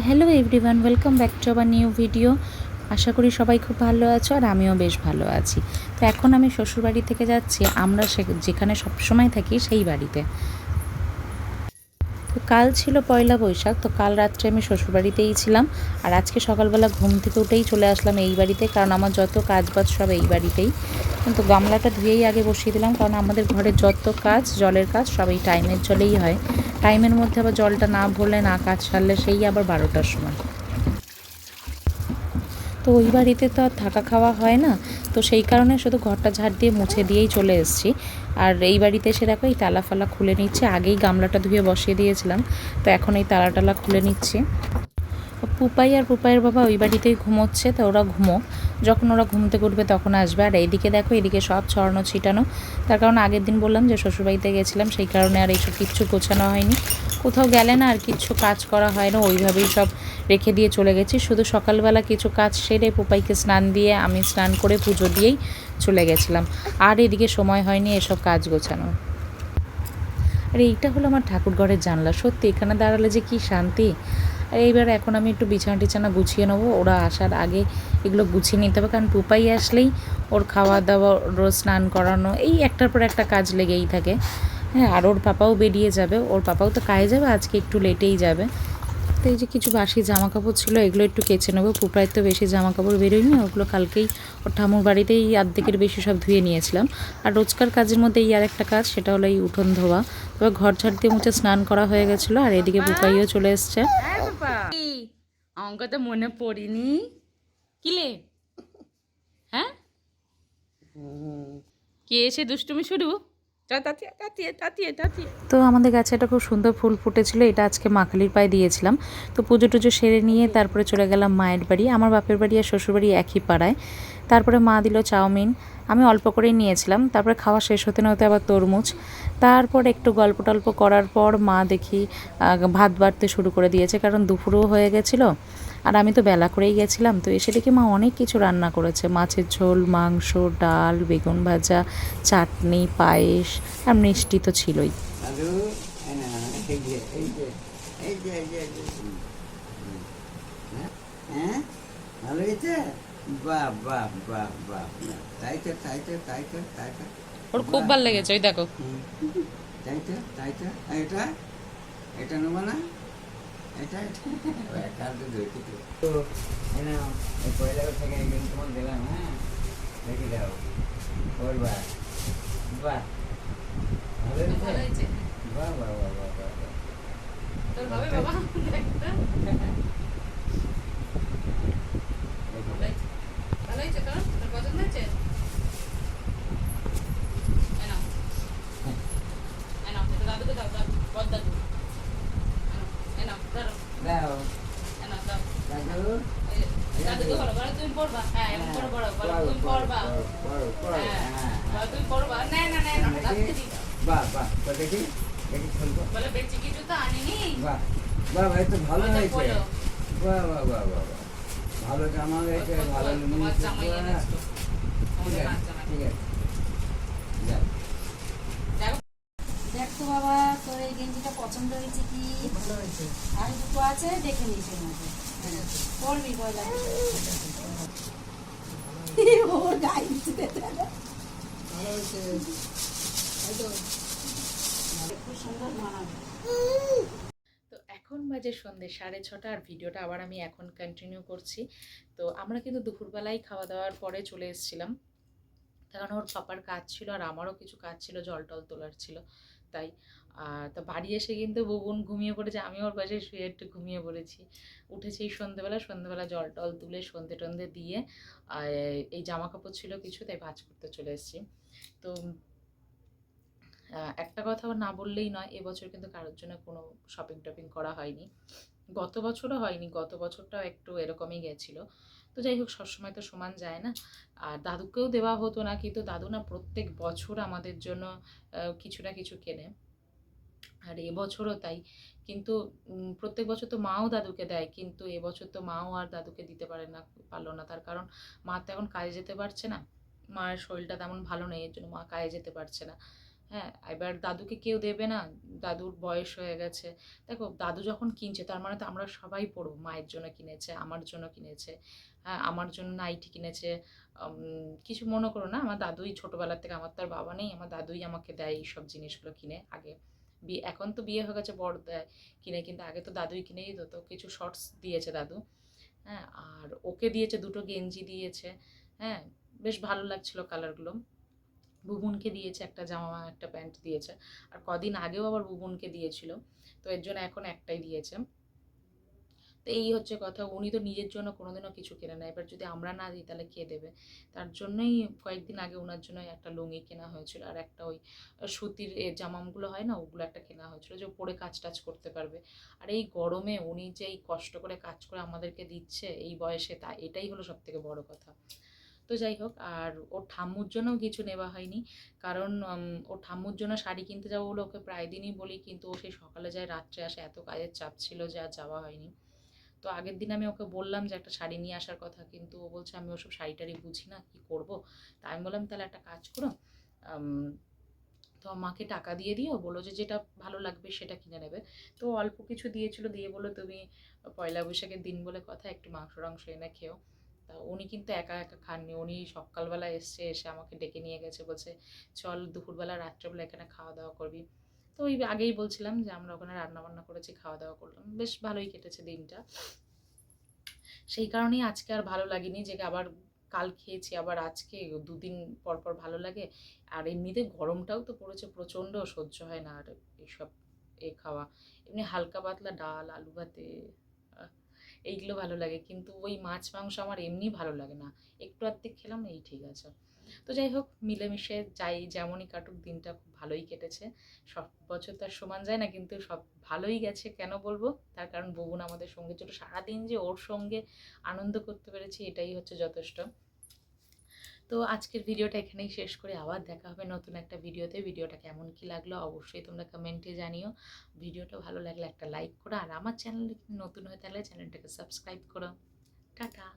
Hello everyone, welcome back to our new video. আশা করি সবাই খুব ভালো আছো আর আমিও বেশ ভালো আছি। তো এখন আমি শ্বশুরবাড়ি থেকে যাচ্ছি আমরা যেখানে সবসময় থাকি সেই বাড়িতে। তো কাল ছিল পয়লা বৈশাখ, তো কাল রাত্রে আমি শ্বশুরবাড়িতেই ছিলাম আর আজকে সকালবেলা ঘুম থেকে উঠেই চলে আসলাম এই বাড়িতে, কারণ আমার যত কাজ বাজ সব এই বাড়িতেই। কিন্তু গামলাটা ধুয়েই আগে বসিয়ে দিলাম, কারণ আমাদের ঘরে যত কাজ জলের কাজ সব এই টাইমের জলেই হয়। টাইমের মধ্যে আবার জলটা না ভরলে না কাজ সারলে সেই আবার 12টার সময়। তো ওই বাড়িতে তো আর থাকা খাওয়া হয় না, তো সেই কারণে শুধু ঘরটা ঝাড় দিয়ে মুছে দিয়েই চলে এসেছি। আর এই বাড়িতে এসে দেখো এই তালা ফালা খুলে নিচ্ছে, আগেই গামলাটা ধুয়ে বসিয়ে দিয়েছিলাম, তো এখন এই তালা টালা খুলে নিচ্ছি। পুপাই আর পুপাইয়ের বাবা ওই বাড়িতেই ঘুমোচ্ছে, তো ওরা ঘুমোক, যখন ওরা ঘুম থেকে উঠবে তখন আসবে। আর এইদিকে দেখো, এদিকে সব ছড়ানো ছিটানো, তার কারণ আগের দিন বললাম যে শ্বশুরবাড়িতে গেছিলাম, সেই কারণে আর এইসব কিচ্ছু গোছানো হয়নি। কোথাও গেলে না আর কিচ্ছু কাজ করা হয় না, ওইভাবেই সব রেখে দিয়ে চলে গেছি। শুধু সকালবেলা কিছু কাজ সেরে পুপাইকে স্নান দিয়ে আমি স্নান করে পুজো দিয়েই চলে গেছিলাম, আর এদিকে সময় হয়নি এসব কাজ গোছানো। আর এইটা হলো আমার ঠাকুরঘরের জানলা, সত্যি এখানে দাঁড়ালে যে কী শান্তি। আর এইবার এখন আমি একটু বিছানা টিছানা গুছিয়ে নেবো, ওরা আসার আগে এগুলো গুছিয়ে নিতে হবে, কারণ পুপাই আসলেই ওর খাওয়া দাওয়া, রোজ স্নান করানো, এই একটার পর একটা কাজ লেগেই থাকে। হ্যাঁ, আর ওর পাপাও বেরিয়ে যাবে, ওর পাপাও তো কাজে যাবে, আজকে একটু লেটেই যাবে। তো এই যে কিছু বাসি জামা কাপড় ছিল, এগুলো একটু কেচে নেবো। পুপায়ের তো বেশি জামা কাপড় বেরোয়নি, ওগুলো কালকেই ওর ঠামুর বাড়িতেই অর্ধেকের বেশি সব ধুয়ে নিয়েছিলাম। আর রোজকার কাজের মধ্যে এই আর একটা কাজ, সেটা হলো এই উঠোন ধোয়া। তবে ঘর ঝাড় দিয়ে মুছে স্নান করা হয়ে গেছিলো, আর এদিকে পুপাইও চলে এসছে। অঙ্ক তো মনে পড়িনি কিলে, হ্যাঁ কে এসে দুষ্টুমি শুরু। তো আমাদের গাছে একটা খুব সুন্দর ফুল ফুটেছিল, এটা আজকে মা কালীর পায়ে দিয়েছিলাম। তো পুজো টুজো সেরে নিয়ে তারপরে চলে গেলাম মায়ের বাড়ি। আমার বাপের বাড়ি আর শ্বশুরবাড়ি একই পাড়ায়। তারপরে মা দিল চাউমিন, আমি অল্প করেই নিয়েছিলাম। তারপরে খাওয়া শেষ হতে না হতে আবার তরমুজ। তারপর একটু গল্প টল্প করার পর মা দেখি ভাত বাড়তে শুরু করে দিয়েছে, কারণ দুপুরও হয়ে গেছিলো আর আমি তো বেলা করেই গেছিলাম। তো এসে দেখি মা অনেক কিছু রান্না করেছে, মাছের ঝোল, মাংস, ডাল, বেগুন ভাজা, চাটনি, পায়েস আর মিষ্টি তো ছিলই। ওর খুব ভালো লেগেছে, ওই দেখো। এটা এটা নেবো না, এটা তো পয়লা থেকে তোমার দিলাম। হ্যাঁ, দেখি দাও করবা। বাহ, ভালো হয়েছে। বাহ বাহ বাহ বাহ বাহ, তোর ভাবে বাবা একটা ভালো হয়েছে, তোর পছন্দ হয়েছে। দাদুকে দাও, বড় দাদু দাও, দাদু দাদুকে বলো, বলো তুমি পড়বা। হ্যাঁ, এমন করে বলো, বলো তুমি পড়বা। হ্যাঁ, তুমি পড়বা। না না না, দাদুকে দিই। বাহ বাহ, দেখি দেখি খুলবো। বলে বেঁচে কিছু তো আনিনি। বাহ বাহ, ভাই তো ভালো হয়েছে। বাহ বাহ বাহ বাহ, ভালো জামা হয়েছে, ভালো লুঙ্গি। ঠিক আছে, দেখ তো বাবা, তোর এই গেঞ্জিটা পছন্দ হয়েছে কি? ভালো হয়েছে। আর দুটো আছে, দেখে নিস এর মধ্যে পরবি পয়লা। ওর গায়ে দিচ্ছে, ভালো হয়েছে, খুব সুন্দর মানাবে। তো এখন বাজে সন্ধ্যে 6:30, আর ভিডিওটা আবার আমি এখন কন্টিনিউ করছি। তো আমরা কিন্তু দুপুরবেলায় খাওয়া দাওয়ার পরে চলে এসেছিলাম, কারণ ওর পাপার কাজ ছিল আর আমারও কিছু কাজ ছিল, জল টল তোলার ছিল তাই। তো বাড়ি এসে কিন্তু বুবুন ঘুমিয়ে পড়েছে, আমি ওর পাশে শুয়ে একটু ঘুমিয়ে পড়েছি। উঠেছি এই সন্ধ্যেবেলা জল টল তুলে সন্ধে টন্ধে দিয়ে এই জামা কাপড় ছিল কিছু, তাই ভাঁজ করতে চলে এসেছি। তো একটা কথা না বললেই নয়, এবছর কিন্তু কারোর জন্য কোনো শপিং টপিং করা হয়নি। গত বছরও হয়নি, গত বছরটাও একটু এরকমই গেছিলো। তো যাই হোক, সবসময় তো সমান যায় না। আর দাদুকেও দেওয়া হতো না, কিন্তু দাদু না প্রত্যেক বছর আমাদের জন্য কিছু না কিছু কেনে, আর এবছরও তাই। কিন্তু প্রত্যেক বছর তো মাও দাদুকে দেয়, কিন্তু এবছর তো মাও আর দাদুকে দিতে পারলো না। তার কারণ মা তো এখন কাজে যেতে পারছে না, মায়ের শরীরটা তেমন ভালো নেই, এর জন্য মা কাজে যেতে পারছে না। হ্যাঁ, এবার দাদুকে কেউ দেবে না, দাদুর বয়স হয়ে গেছে। দেখো দাদু যখন কিনছে তার মানে তো আমরা সবাই পড়বো। মায়ের জন্য কিনেছে, আমার জন্য কিনেছে, হ্যাঁ, আমার জন্য নাইটি কিনেছে। কিছু মনে করো না, আমার দাদুই ছোটোবেলার থেকে, আমার তো আর বাবা নেই, আমার দাদুই আমাকে দেয় এইসব জিনিসগুলো কিনে। আগে বিয়ে, এখন তো বিয়ে হয়ে গেছে বর দেয় কিনে, কিন্তু আগে তো দাদুই কিনেই দিত। তো কিছু শর্টস দিয়েছে দাদু, হ্যাঁ, আর ওকে দিয়েছে দুটো গেঞ্জি দিয়েছে, হ্যাঁ, বেশ ভালো লাগছিল কালারগুলো। বুবুনকে দিয়েছে একটা জামা, একটা প্যান্ট দিয়েছে। আর কদিন আগেও আবার বুবুনকে দিয়েছিল, তো এর জন্য এখন একটাই দিয়েছে। তো এই হচ্ছে কথা, উনি তো নিজের জন্য কোনোদিনও কিছু কেনে না, এবার যদি আমরা না দিই তাহলে কে দেবে। তার জন্যই কয়েকদিন আগে ওনার জন্য একটা লুঙ্গি কেনা হয়েছিল, আর একটা ওই সুতির জামামগুলো হয় না, ওগুলো একটা কেনা হয়েছিল যে পরে কাজ টাজ করতে পারবে। আর এই গরমে উনি যে এই কষ্ট করে কাজ করে আমাদেরকে দিচ্ছে এই বয়সে, তা এটাই হলো সব থেকে বড় কথা। তো যাই হোক, আর ওর ঠাম্মুর জন্যও কিছু নেওয়া হয়নি, কারণ ওর ঠাম্মুর জন্য শাড়ি কিনতে যাবো বলে ওকে প্রায় দিনই বলি, কিন্তু ও সেই সকালে যায় রাত্রে আসে, এত কাজের চাপ ছিল যে আর যাওয়া হয়নি। তো আগের দিন আমি ওকে বললাম যে একটা শাড়ি নিয়ে আসার কথা, কিন্তু ও বলছে আমি ওসব শাড়ি টাড়ি বুঝি না, কী করবো। তা আমি বললাম তাহলে একটা কাজ করো, তো মাকে টাকা দিয়ে দিও, বলো যে যেটা ভালো লাগবে সেটা কিনে নেবে। তো অল্প কিছু দিয়েছিল, দিয়ে বলো তুমি পয়লা বৈশাখের দিন বলে কথা, একটু মাংস টাংস এনে খেও। তা উনি কিন্তু একা একা খাননি, উনি সকালবেলা এসছে, এসে আমাকে ডেকে নিয়ে গেছে, বলছে চল দুপুরবেলা রাত্রেবেলা এখানে খাওয়া দাওয়া করবি। তো ওই আগেই বলছিলাম যে আমরা ওখানে রান্না বান্না করেছি, খাওয়া দাওয়া করলাম, বেশ ভালোই কেটেছে দিনটা। সেই কারণেই আজকে আর ভালো লাগেনি যে আবার কাল খেয়েছি আবার আজকে, দুদিন পর পর ভালো লাগে। আর এমনিতে গরমটাও তো পড়েছে প্রচণ্ড, সহ্য হয় না আর এইসব খাওয়া। এমনি হালকা পাতলা ডাল আলু ভাতে এইগুলো ভালো লাগে, কিন্তু ওই মাছ মাংস আমার এমনি ভালো লাগে না, একটু আধটু খেলাম এই ঠিক আছে। তো যাই হোক, মিলেমিশে যাই, যেমনই কাটুক দিনটা খুব ভালোই কেটেছে। সব বছর তো আর সমান যায় না, কিন্তু সব ভালোই গেছে। কেন বলবো, তার কারণ বউন আমাদের সঙ্গে ছিল সারাদিন, যে ওর সঙ্গে আনন্দ করতে পেরেছি এটাই হচ্ছে যথেষ্ট। তো আজকের ভিডিওটা এখানেই শেষ করে আবার দেখা হবে নতুন একটা ভিডিওতে। ভিডিওটা কেমন কি লাগলো অবশ্যই তোমরা কমেন্টে জানিও। ভিডিওটা ভালো লাগলে একটা লাইক করো, আর আমার চ্যানেলে নতুন হয়ে থাকলে চ্যানেলটাকে সাবস্ক্রাইব করো। টাটা।